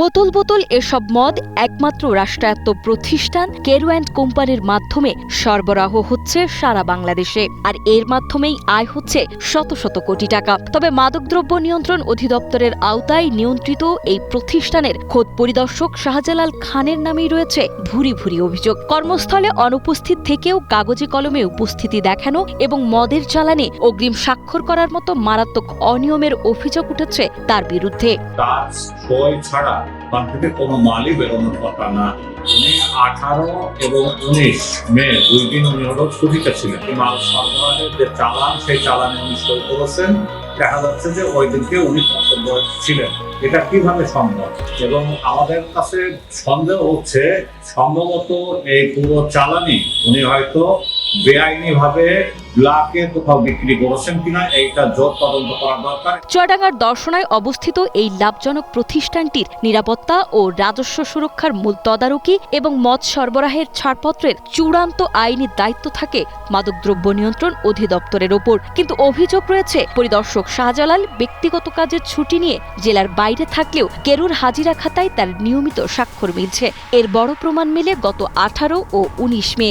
বোতল বোতল এসব মদ একমাত্র রাষ্ট্রায়ত্ত প্রতিষ্ঠান কেরু অ্যান্ড কোম্পানির মাধ্যমে সরবরাহ হচ্ছে সারা বাংলাদেশে, আর এর মাধ্যমেই আয় হচ্ছে শত শত কোটি টাকা। তবে মাদকদ্রব্য নিয়ন্ত্রণ অধিদপ্তরের আওতায় নিয়ন্ত্রিত এই প্রতিষ্ঠানের খোদ পরিদর্শক শাহজালাল খানের নামেই রয়েছে ভুরি ভুরি অভিযোগ। কর্মস্থলে অনুপস্থিত থেকেও কাগজে কলমে উপস্থিতি দেখানো এবং মদের চালানে অগ্রিম স্বাক্ষর করার মতো মারাত্মক অনিয়মের অভিযোগ উঠেছে তার বিরুদ্ধে। ছাড়া ওখান থেকে কোনো মালই বেরোনোর কথা না। উনি 18 এবং 19 মে 2 দিন উনি হলো ছুটিতে ছিলেন। মাল সরবরাহের যে চালান, সেই চালানে উনি সই করেছেন। দেখা যাচ্ছে যে ওই দিনকে উনি কর্তব্য ছিলেন। এটা কিভাবে সম্ভব? এবং আমাদের কাছে সন্দেহ হচ্ছে সম্ভবত এই পুরো চালানি উনি হয়তো বেআইনি ভাবে ব্ল্যাকে কোথাও বিক্রি করেছেন কিনা, এইটা জোর তদন্ত করা দরকার। চুয়াডাঙ্গার দর্শনায় অবস্থিত এই লাভজনক প্রতিষ্ঠানটির নিরাপত্তা ও রাজস্ব সুরক্ষার মূল তদারকি এবং মদ সরবরাহের ছাড়পত্রের চূড়ান্ত আইনি দায়িত্ব থাকে মাদকদ্রব্য নিয়ন্ত্রণ অধিদপ্তরের ওপর। কিন্তু অভিযোগ রয়েছে পরিদর্শক শাহজালাল ব্যক্তিগত কাজের ছুটি নিয়ে জেলার বাইরে থাকলেও কেরুর হাজিরা খাতায় তার নিয়মিত স্বাক্ষর মিলছে। এর বড় প্রমাণ মেলে গত 18 ও 19 মে।